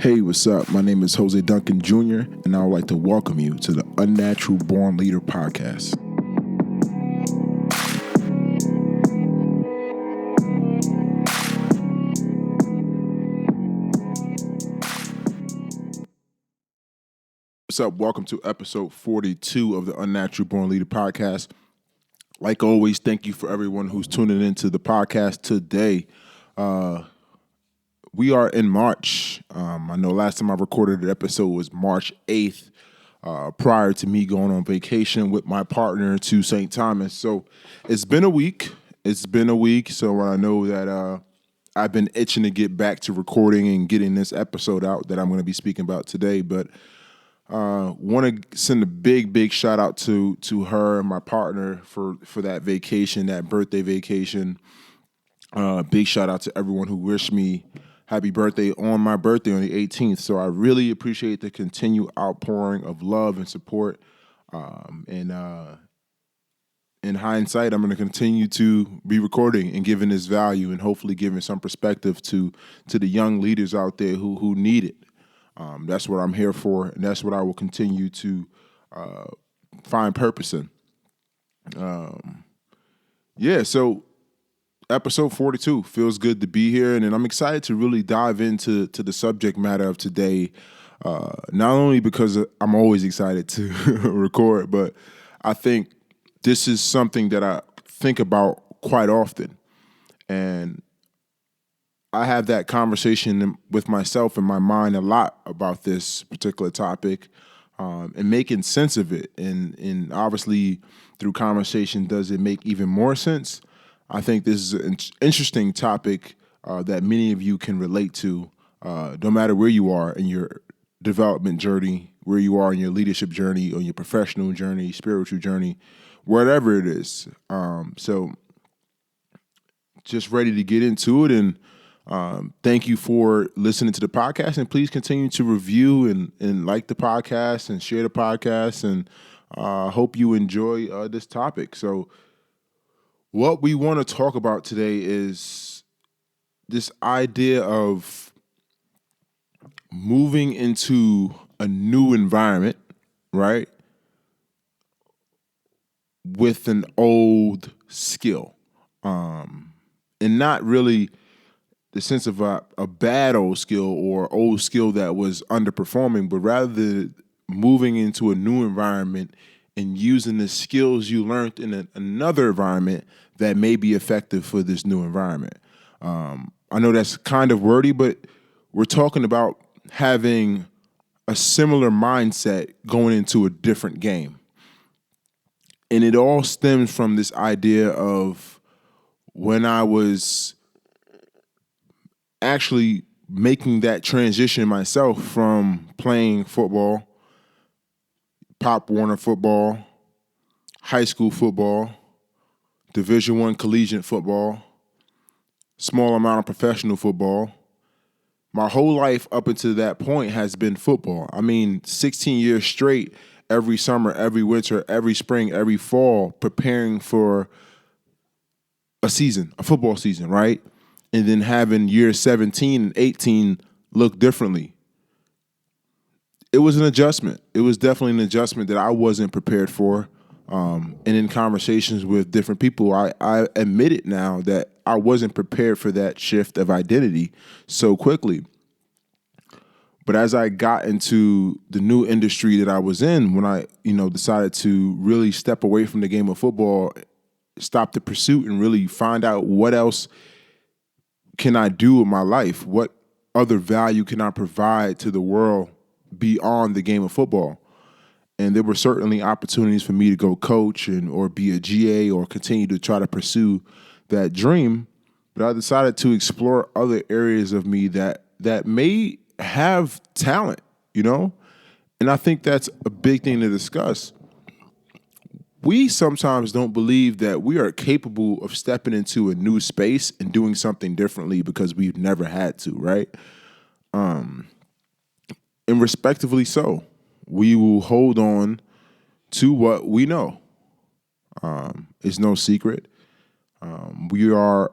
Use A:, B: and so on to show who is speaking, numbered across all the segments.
A: Hey, what's up? My name is Jose Duncan Jr., and I would like to welcome you to the Unnatural Born Leader podcast. What's up? Welcome to episode 42 of the Unnatural Born Leader podcast. Like always, thank you for everyone who's tuning into the podcast today. We are in March. I know last time I recorded an episode was March 8th, prior to me going on vacation with my partner to St. Thomas. So it's been a week. So I know that I've been itching to get back to recording and getting this episode out that I'm going to be speaking about today. But want to send a big shout out to her and my partner for that vacation, that birthday vacation. Big shout out to everyone who wished me happy birthday on my birthday on the 18th. So I really appreciate the continued outpouring of love and support. In hindsight, I'm going to continue to be recording and giving this value and hopefully giving some perspective to the young leaders out there who need it. That's what I'm here for, and that's what I will continue to find purpose in. So episode 42 feels good to be here, and I'm excited to really dive into the subject matter of today, not only because I'm always excited to record, but I think this is something that I think about quite often, and I have that conversation with myself in my mind a lot about this particular topic, and making sense of it. And obviously, through conversation, does it make even more sense? I think this is an interesting topic that many of you can relate to, no matter where you are in your development journey, where you are in your leadership journey, or your professional journey, spiritual journey, wherever it is. So just ready to get into it, and thank you for listening to the podcast, and please continue to review and like the podcast and share the podcast, and hope you enjoy this topic. So what we want to talk about today is this idea of moving into a new environment, right, with an old skill, and not really the sense of a bad old skill or old skill that was underperforming, but rather moving into a new environment and using the skills you learned in another environment that may be effective for this new environment. I know that's kind of wordy, but we're talking about having a similar mindset going into a different game. And it all stems from this idea of when I was actually making that transition myself from playing football, Pop Warner football, high school football, Division I collegiate football, small amount of professional football. My whole life up until that point has been football. I mean, 16 years straight, every summer, every winter, every spring, every fall, preparing for a season, a football season, right? And then having years 17 and 18 look differently. It was an adjustment. It was definitely an adjustment that I wasn't prepared for. And in conversations with different people, I admit it now that I wasn't prepared for that shift of identity so quickly. But as I got into the new industry that I was in, when I, decided to really step away from the game of football, stop the pursuit, and really find out what else can I do with my life? What other value can I provide to the world beyond the game of football? And there were certainly opportunities for me to go coach or be a GA or continue to try to pursue that dream. But I decided to explore other areas of me that may have talent, And I think that's a big thing to discuss. We sometimes don't believe that we are capable of stepping into a new space and doing something differently because we've never had to, right? And respectively so. We will hold on to what we know. It's no secret. We are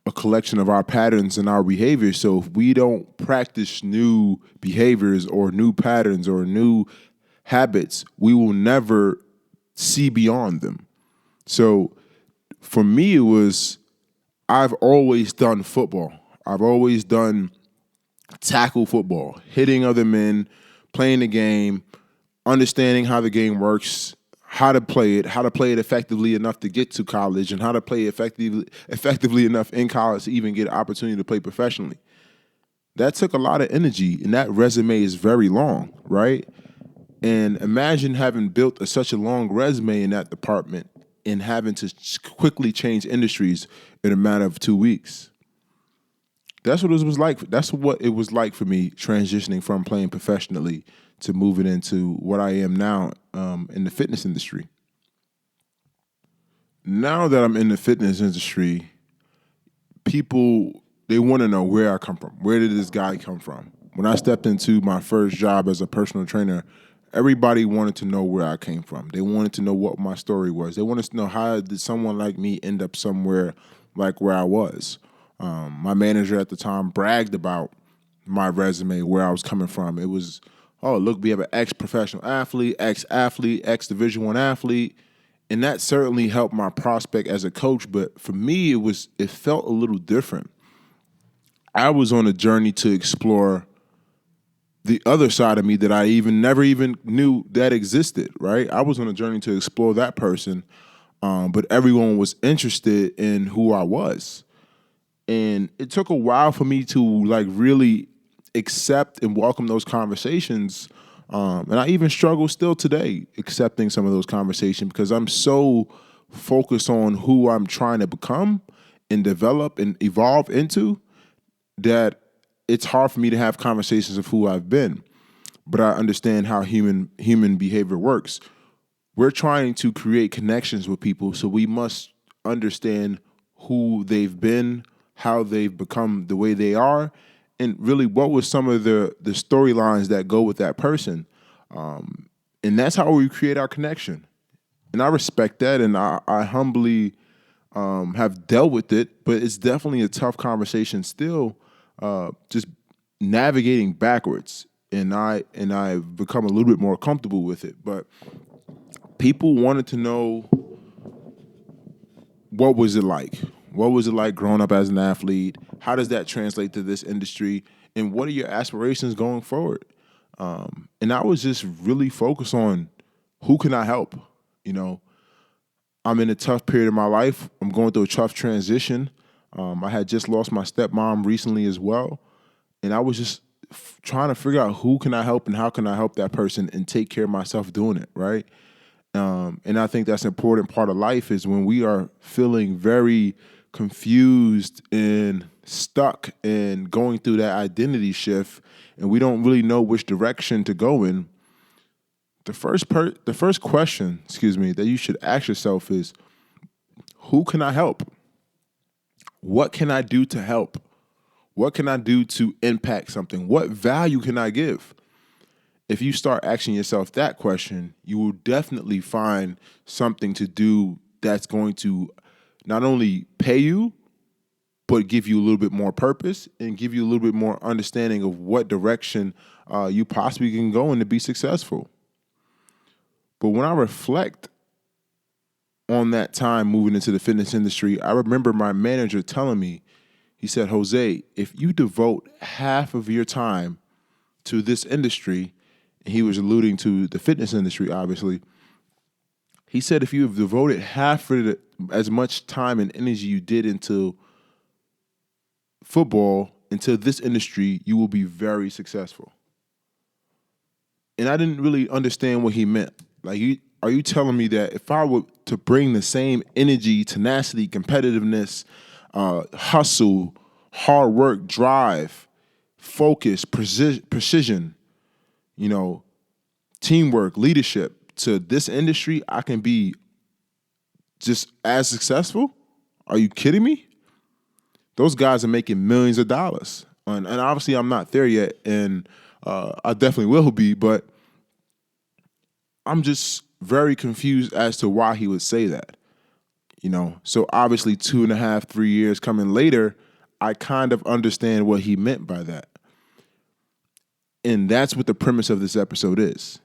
A: a collection of our patterns and our behaviors. So if we don't practice new behaviors or new patterns or new habits, we will never see beyond them. So for me, it was, I've always done football. I've always done tackle football, hitting other men, playing the game, understanding how the game works, how to play it effectively enough to get to college, and how to play effectively enough in college to even get an opportunity to play professionally. That took a lot of energy, and that resume is very long, right? And imagine having built such a long resume in that department and having to quickly change industries in a matter of 2 weeks. That's what it was like. That's what it was like for me transitioning from playing professionally to moving into what I am now in the fitness industry. Now that I'm in the fitness industry, people, they want to know where I come from. Where did this guy come from? When I stepped into my first job as a personal trainer, everybody wanted to know where I came from. They wanted to know what my story was. They wanted to know, how did someone like me end up somewhere like where I was. My manager at the time bragged about my resume, where I was coming from. It was, oh, look, we have an ex-professional athlete, ex-Division I athlete, and that certainly helped my prospect as a coach. But for me, it felt a little different. I was on a journey to explore the other side of me that I never even knew that existed, right? I was on a journey to explore that person, but everyone was interested in who I was. And it took a while for me to like really accept and welcome those conversations. And I even struggle still today accepting some of those conversations because I'm so focused on who I'm trying to become and develop and evolve into that it's hard for me to have conversations of who I've been. But I understand how human behavior works. We're trying to create connections with people, so we must understand who they've been, how they've become the way they are, and really what was some of the storylines that go with that person. And that's how we create our connection. And I respect that, and I humbly have dealt with it, but it's definitely a tough conversation still, just navigating backwards. And I've become a little bit more comfortable with it. But people wanted to know, what was it like? What was it like growing up as an athlete? How does that translate to this industry? And what are your aspirations going forward? And I was just really focused on, who can I help? You know, I'm in a tough period of my life. I'm going through a tough transition. I had just lost my stepmom recently as well. And I was just trying to figure out, who can I help and how can I help that person and take care of myself doing it, right? And I think that's an important part of life, is when we are feeling very confused and stuck and going through that identity shift and we don't really know which direction to go in. The first question, that you should ask yourself is, who can I help? What can I do to help? What can I do to impact something? What value can I give? If you start asking yourself that question, you will definitely find something to do that's going to not only pay you, but give you a little bit more purpose and give you a little bit more understanding of what direction you possibly can go in to be successful. But when I reflect on that time moving into the fitness industry, I remember my manager telling me, he said, Jose, if you devote half of your time to this industry, and he was alluding to the fitness industry, obviously, he said, if you have devoted half of it, as much time and energy you did into football, into this industry, you will be very successful. And I didn't really understand what he meant. Like, are you telling me that if I were to bring the same energy, tenacity, competitiveness, hustle, hard work, drive, focus, precision, teamwork, leadership to this industry, I can be just as successful? Are you kidding me? Those guys are making millions of dollars. And obviously I'm not there yet, and I definitely will be, but I'm just very confused as to why he would say that. So obviously 2.5, 3 years coming later, I kind of understand what he meant by that. And that's what the premise of this episode is.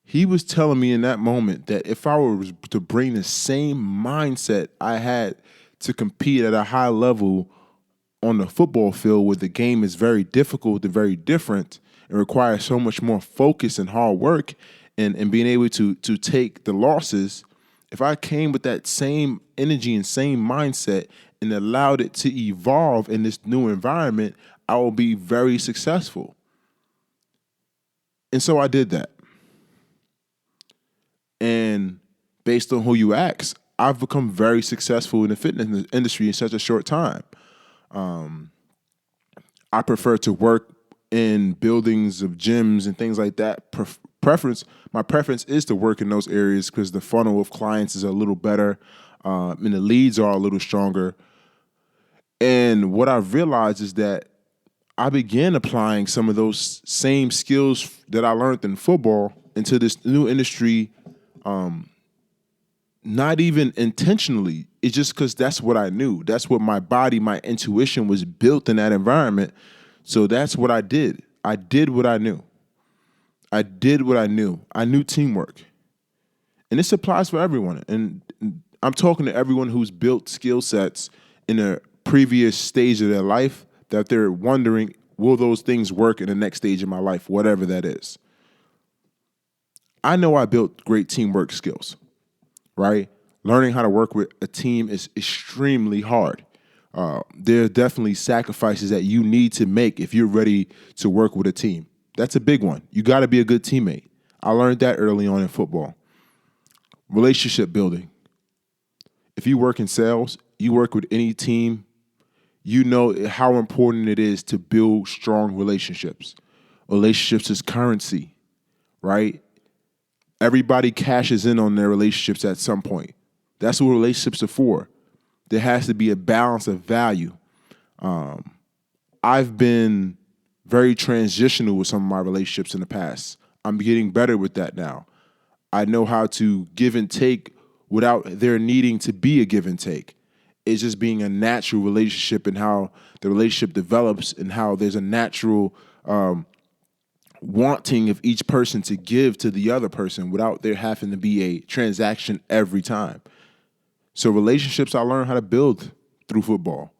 A: He was telling me in that moment that if I were to bring the same mindset I had to compete at a high level on the football field, where the game is very difficult and very different and requires so much more focus and hard work and being able to take the losses, if I came with that same energy and same mindset and allowed it to evolve in this new environment, I will be very successful. And so I did that. And based on who you ask, I've become very successful in the fitness industry in such a short time. I prefer to work in buildings of gyms and things like that. My preference is to work in those areas because the funnel of clients is a little better, and the leads are a little stronger. And what I've realized is that I began applying some of those same skills that I learned in football into this new industry, not even intentionally. It's just because that's what I knew. That's what my body, my intuition was built in that environment. So that's what I did. I did what I knew. I knew teamwork. And this applies for everyone. And I'm talking to everyone who's built skill sets in a previous stage of their life that they're wondering, will those things work in the next stage of my life, whatever that is. I know I built great teamwork skills, right? Learning how to work with a team is extremely hard. There are definitely sacrifices that you need to make if you're ready to work with a team. That's a big one. You got to be a good teammate. I learned that early on in football. Relationship building. If you work in sales, you work with any team, you know how important it is to build strong relationships. Relationships is currency, right? Everybody cashes in on their relationships at some point. That's what relationships are for. There has to be a balance of value. I've been very transitional with some of my relationships in the past. I'm getting better with that now. I know how to give and take without there needing to be a give and take. It's just being a natural relationship and how the relationship develops and how there's a natural wanting of each person to give to the other person without there having to be a transaction every time. So relationships I learned how to build through football.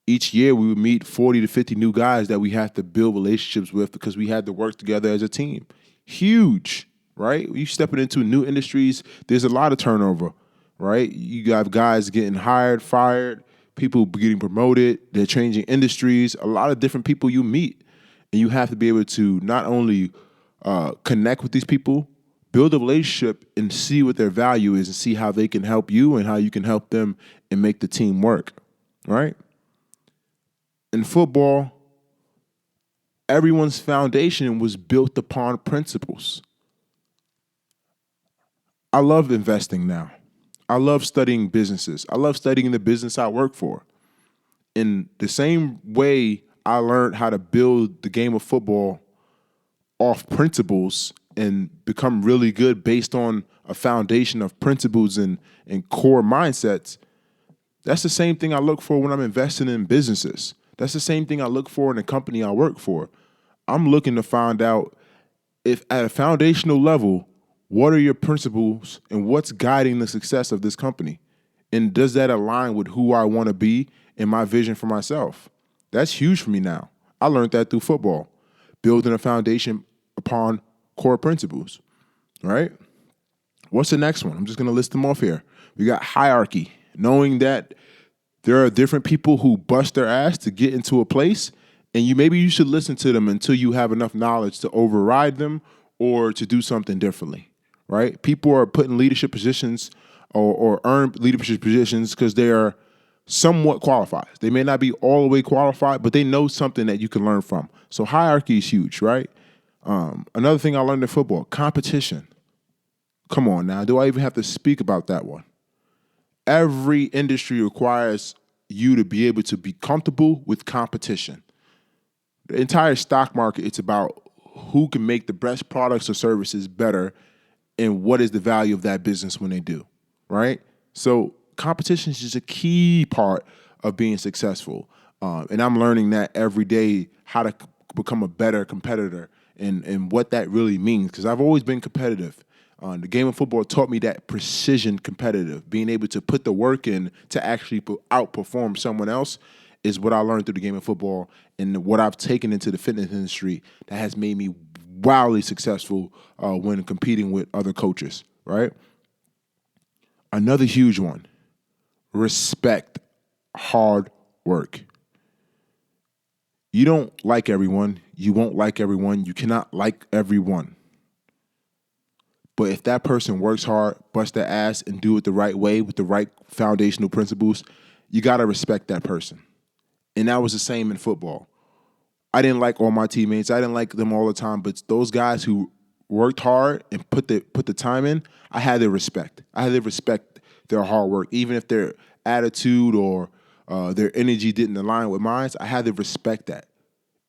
A: Each year we would meet 40 to 50 new guys that we have to build relationships with because we had to work together as a team. Huge, right? You stepping into new industries, there's a lot of turnover, right? You got guys getting hired, fired, people getting promoted, they're changing industries, a lot of different people you meet. And you have to be able to not only connect with these people, build a relationship and see what their value is and see how they can help you and how you can help them and make the team work, right? In football, everyone's foundation was built upon principles. I love investing now. I love studying businesses. I love studying the business I work for. In the same way I learned how to build the game of football off principles and become really good based on a foundation of principles and core mindsets, that's the same thing I look for when I'm investing in businesses. That's the same thing I look for in the company I work for. I'm looking to find out if at a foundational level, what are your principles and what's guiding the success of this company? And does that align with who I want to be and my vision for myself? That's huge for me now. I learned that through football, building a foundation upon core principles, right? What's the next one? I'm just going to list them off here. We got hierarchy, knowing that there are different people who bust their ass to get into a place, and maybe you should listen to them until you have enough knowledge to override them or to do something differently, right? People are put in leadership positions or earn leadership positions because they are somewhat qualified. They may not be all the way qualified, but they know something that you can learn from. So hierarchy is huge, right? Another thing I learned in football, competition. Come on now, do I even have to speak about that one? Every industry requires you to be able to be comfortable with competition. The entire stock market, it's about who can make the best products or services better and what is the value of that business when they do, right? So competition is just a key part of being successful. And I'm learning that every day, how to become a better competitor and what that really means. Because I've always been competitive. The game of football taught me that precision competitive, being able to put the work in to actually outperform someone else is what I learned through the game of football and what I've taken into the fitness industry that has made me wildly successful when competing with other coaches, right? Another huge one, respect hard work. You don't like everyone. You won't like everyone. You cannot like everyone. But if that person works hard, busts their ass, and do it the right way with the right foundational principles, you got to respect that person. And that was the same in football. I didn't like all my teammates. I didn't like them all the time. But those guys who worked hard and put the time in, I had their respect. I had to respect their hard work. Even if their attitude or their energy didn't align with mine, I had to respect that.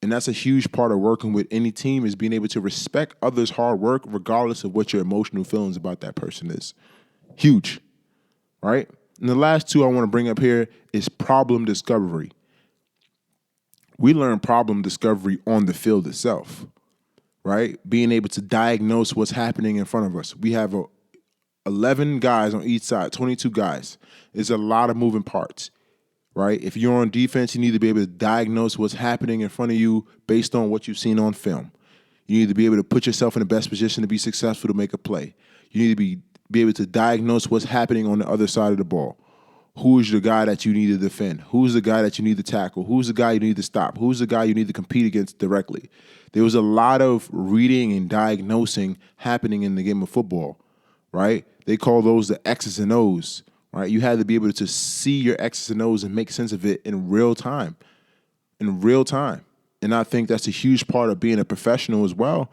A: And that's a huge part of working with any team is being able to respect others' hard work regardless of what your emotional feelings about that person is. Huge, right? And the last two I want to bring up here is problem discovery. We learn problem discovery on the field itself, right? Being able to diagnose what's happening in front of us. We have 11 guys on each side, 22 guys. There's a lot of moving parts. Right? If you're on defense, you need to be able to diagnose what's happening in front of you based on what you've seen on film. You need to be able to put yourself in the best position to be successful to make a play. You need to be able to diagnose what's happening on the other side of the ball. Who is the guy that you need to defend? Who's the guy that you need to tackle? Who's the guy you need to stop? Who's the guy you need to compete against directly? There was a lot of reading and diagnosing happening in the game of football, right? They call those the X's and O's. Right, you had to be able to see your X's and O's and make sense of it in real time. And I think that's a huge part of being a professional as well.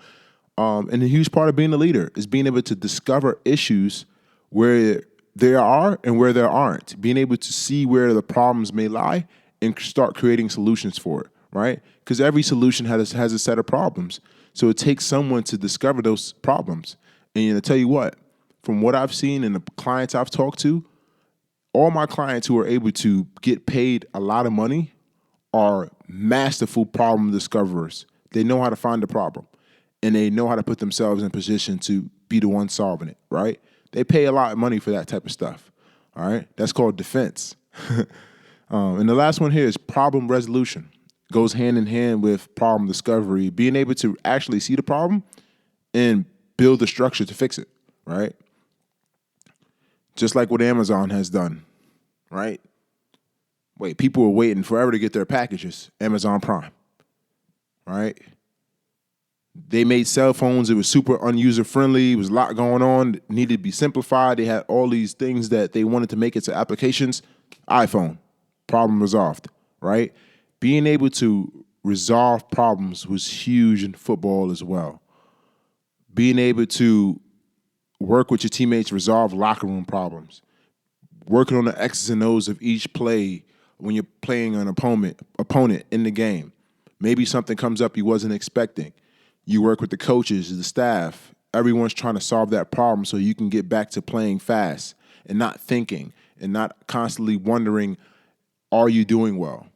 A: And a huge part of being a leader is being able to discover issues where there are and where there aren't. Being able to see where the problems may lie and start creating solutions for it, right? Because every solution has a set of problems. So it takes someone to discover those problems. And to tell you what, from what I've seen and the clients I've talked to, all my clients who are able to get paid a lot of money are masterful problem discoverers. They know how to find the problem, and they know how to put themselves in position to be the one solving it, right? They pay a lot of money for that type of stuff, all right? That's called defense. And the last one here is problem resolution. Goes hand in hand with problem discovery, being able to actually see the problem and build the structure to fix it, right? Just like what Amazon has done, right? People were waiting forever to get their packages. Amazon Prime, right? They made cell phones. It was super user-friendly. It was a lot going on. It needed to be simplified. They had all these things that they wanted to make into applications. iPhone, problem resolved, right? Being able to resolve problems was huge in football as well. Being able to work with your teammates, resolve locker room problems. Working on the X's and O's of each play when you're playing an opponent in the game. Maybe something comes up you wasn't expecting. You work with the coaches, the staff. Everyone's trying to solve that problem so you can get back to playing fast and not thinking and not constantly wondering, are you doing well?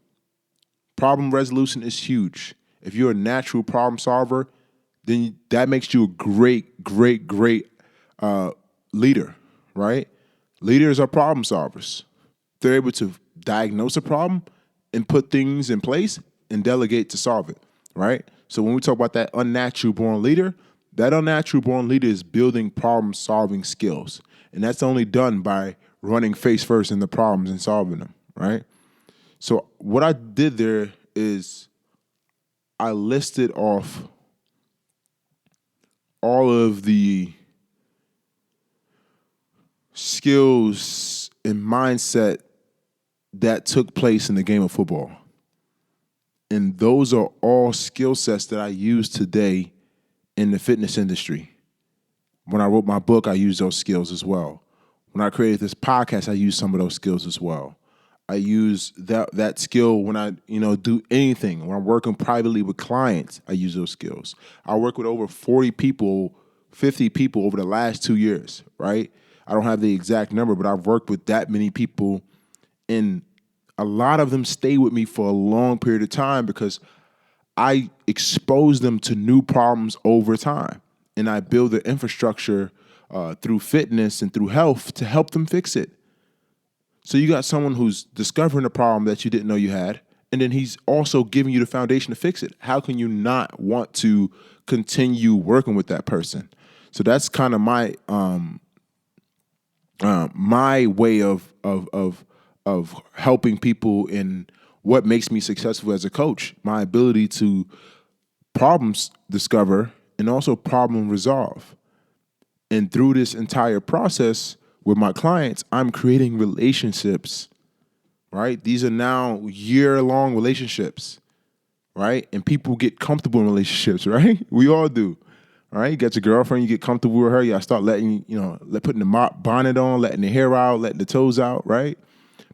A: Problem resolution is huge. If you're a natural problem solver, then that makes you a great leader, right? Leaders are problem solvers. They're able to diagnose a problem and put things in place and delegate to solve it, right? So when we talk about that unnatural born leader is building problem-solving skills. And that's only done by running face first in the problems and solving them, right? So what I did there is I listed off all of the skills and mindset that took place in the game of football. And those are all skill sets that I use today in the fitness industry. When I wrote my book, I used those skills as well. When I created this podcast, I used some of those skills as well. I use that skill when I do anything. When I'm working privately with clients, I use those skills. I work with over 40 people, 50 people over the last 2 years, right? I don't have the exact number, but I've worked with that many people in a lot of them stay with me for a long period of time because I expose them to new problems over time. And I build the infrastructure through fitness and through health to help them fix it. So you got someone who's discovering a problem that you didn't know you had, and then he's also giving you the foundation to fix it. How can you not want to continue working with that person? So that's kind of my way of helping people in what makes me successful as a coach. My ability to problems discover and also problem resolve. And through this entire process with my clients, I'm creating relationships, right? These are now year-long relationships, right? And people get comfortable in relationships, right? We all do, right? You got your girlfriend, you get comfortable with her, you start letting, putting the bonnet on, letting the hair out, letting the toes out, right?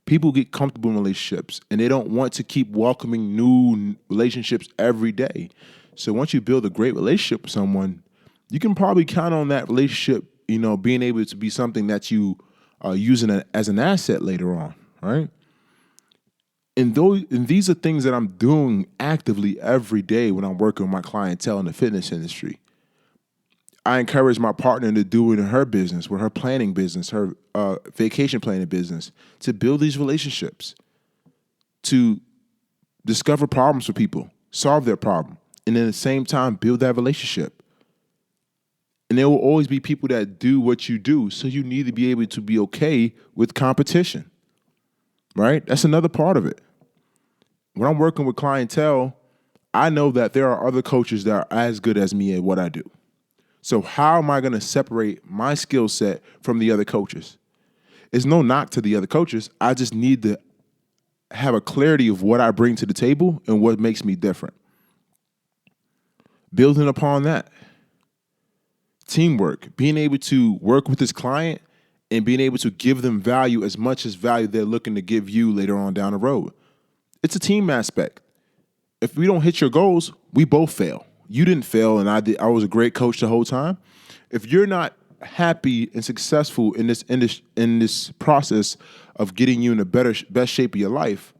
A: People get comfortable in relationships and they don't want to keep welcoming new relationships every day. So once you build a great relationship with someone, you can probably count on that relationship, being able to be something that you are using as an asset later on, right? And these are things that I'm doing actively every day when I'm working with my clientele in the fitness industry. I encourage my partner to do it in her business, with her planning business, her vacation planning business, to build these relationships, to discover problems for people, solve their problem, and then at the same time build that relationship. And there will always be people that do what you do, so you need to be able to be okay with competition, right? That's another part of it. When I'm working with clientele, I know that there are other coaches that are as good as me at what I do. So how am I going to separate my skill set from the other coaches? It's no knock to the other coaches. I just need to have a clarity of what I bring to the table and what makes me different. Building upon that. Teamwork, being able to work with this client and being able to give them value as much as value they're looking to give you later on down the road. It's a team aspect. If we don't hit your goals, we both fail. You didn't fail, and I did. I was a great coach the whole time. If you're not happy and successful in this process of getting you in the best shape of your life,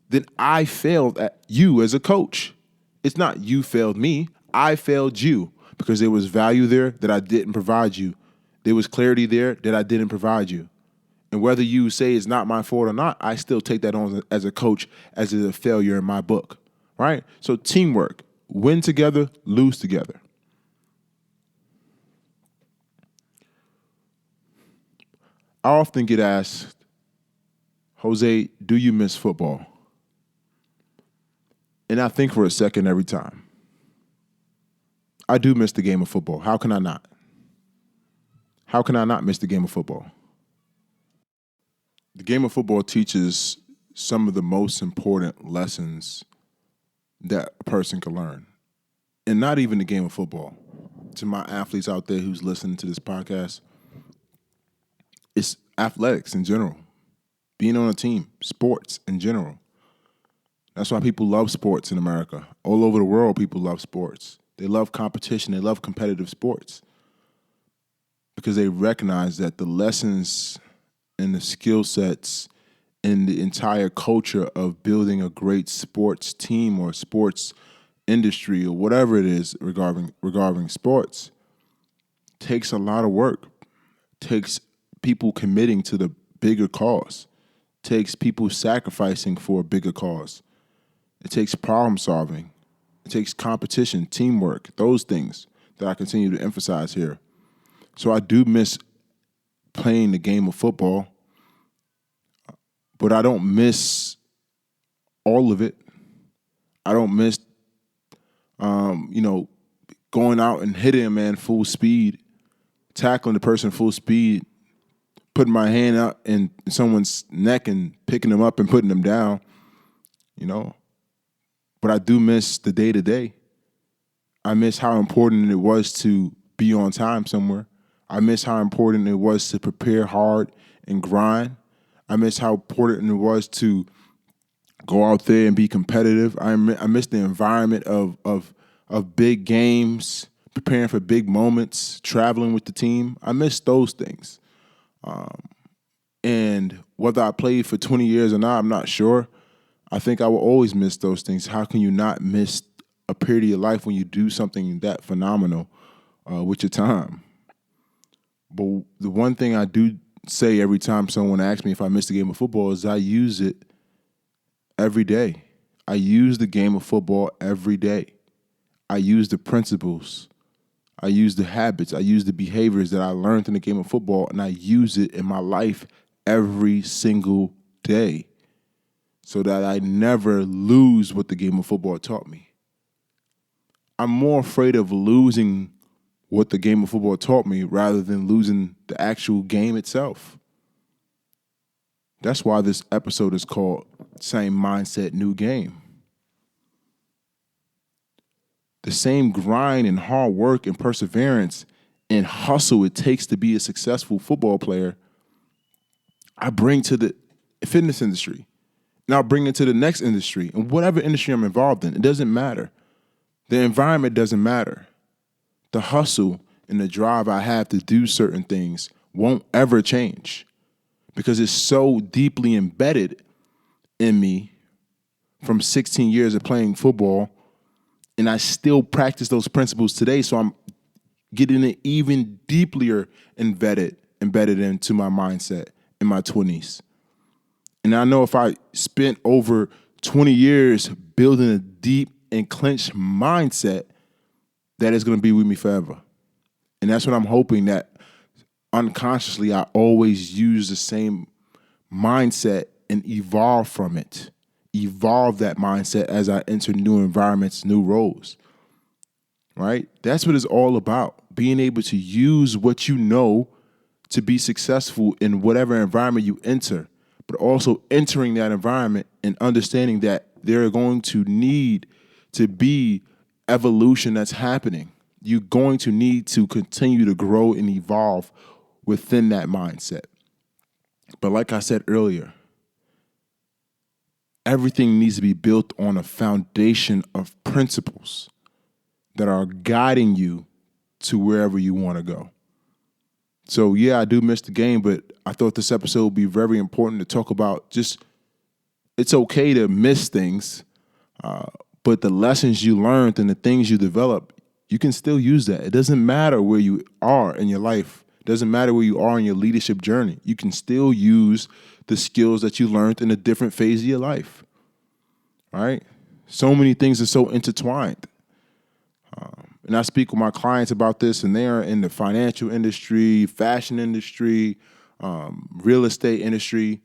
A: then I failed at you as a coach. It's not you failed me. I failed you because there was value there that I didn't provide you. There was clarity there that I didn't provide you. And whether you say it's not my fault or not, I still take that on as a coach as a failure in my book, right? So teamwork, win together, lose together. I often get asked, Jose, do you miss football? And I think for a second every time. I do miss the game of football. How can I not? How can I not miss the game of football? The game of football teaches some of the most important lessons that a person can learn. And not even the game of football. To my athletes out there who's listening to this podcast, it's athletics in general. Being on a team, sports in general. That's why people love sports in America. All over the world, people love sports. They love competition. They love competitive sports because they recognize that the lessons and the skill sets and the entire culture of building a great sports team or sports industry or whatever it is regarding sports takes a lot of work, takes people committing to the bigger cause, takes people sacrificing for a bigger cause. It takes problem solving. It takes competition, teamwork, those things that I continue to emphasize here. So I do miss playing the game of football, but I don't miss all of it. I don't miss, going out and hitting a man full speed, tackling the person full speed, putting my hand out in someone's neck and picking them up and putting them down, But I do miss the day-to-day. I miss how important it was to be on time somewhere. I miss how important it was to prepare hard and grind. I miss how important it was to go out there and be competitive. I miss the environment of big games, preparing for big moments, traveling with the team. I miss those things. And whether I played for 20 years or not, I'm not sure. I think I will always miss those things. How can you not miss a period of your life when you do something that phenomenal with your time? But the one thing I do say every time someone asks me if I miss the game of football is I use it every day. I use the game of football every day. I use the principles. I use the habits. I use the behaviors that I learned in the game of football, and I use it in my life every single day so that I never lose what the game of football taught me. I'm more afraid of losing what the game of football taught me rather than losing the actual game itself. That's why this episode is called Same Mindset, New Game. The same grind and hard work and perseverance and hustle it takes to be a successful football player, I bring to the fitness industry. And I'll bring it to the next industry. And whatever industry I'm involved in, it doesn't matter. The environment doesn't matter. The hustle and the drive I have to do certain things won't ever change because it's so deeply embedded in me from 16 years of playing football, and I still practice those principles today, so I'm getting it even deeper embedded into my mindset in my 20s. And I know if I spent over 20 years building a deep and clenched mindset, that is going to be with me forever. And that's what I'm hoping, that unconsciously I always use the same mindset and evolve from it. Evolve that mindset as I enter new environments, new roles. Right? That's what it's all about. Being able to use what you know to be successful in whatever environment you enter, but also entering that environment and understanding that there are going to need to be evolution that's happening. You're going to need to continue to grow and evolve within that mindset. But like I said earlier, everything needs to be built on a foundation of principles that are guiding you to wherever you want to go. So yeah, I do miss the game, but I thought this episode would be very important to talk about just, it's okay to miss things, but the lessons you learned and the things you developed, you can still use that. It doesn't matter where you are in your life. It doesn't matter where you are in your leadership journey. You can still use the skills that you learned in a different phase of your life. All right? So many things are so intertwined. And I speak with my clients about this, and they are in the financial industry, fashion industry, real estate industry.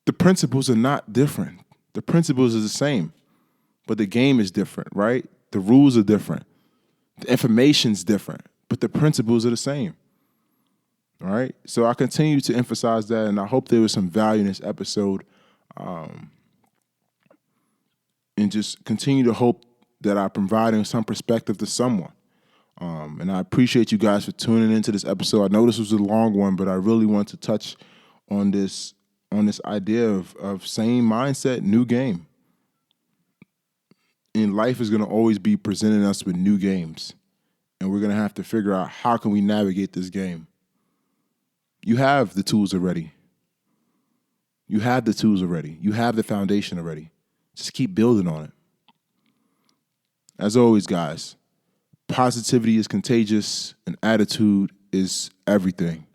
A: The principles are not different. The principles are the same, but the game is different, right? The rules are different. The information's different, but the principles are the same. All right? So I continue to emphasize that, and I hope there was some value in this episode. And just continue to hope that I'm providing some perspective to someone. And I appreciate you guys for tuning into this episode. I know this was a long one, but I really want to touch on this idea of same mindset, new game. And life is going to always be presenting us with new games. And we're going to have to figure out, how can we navigate this game? You have the tools already. You have the tools already. You have the foundation already. Just keep building on it. As always, guys, positivity is contagious and attitude is everything.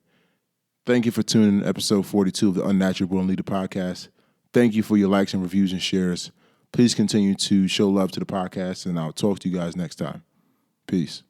A: Thank you for tuning in to episode 42 of the Unnatural Born Leader podcast. Thank you for your likes and reviews and shares. Please continue to show love to the podcast, and I'll talk to you guys next time. Peace.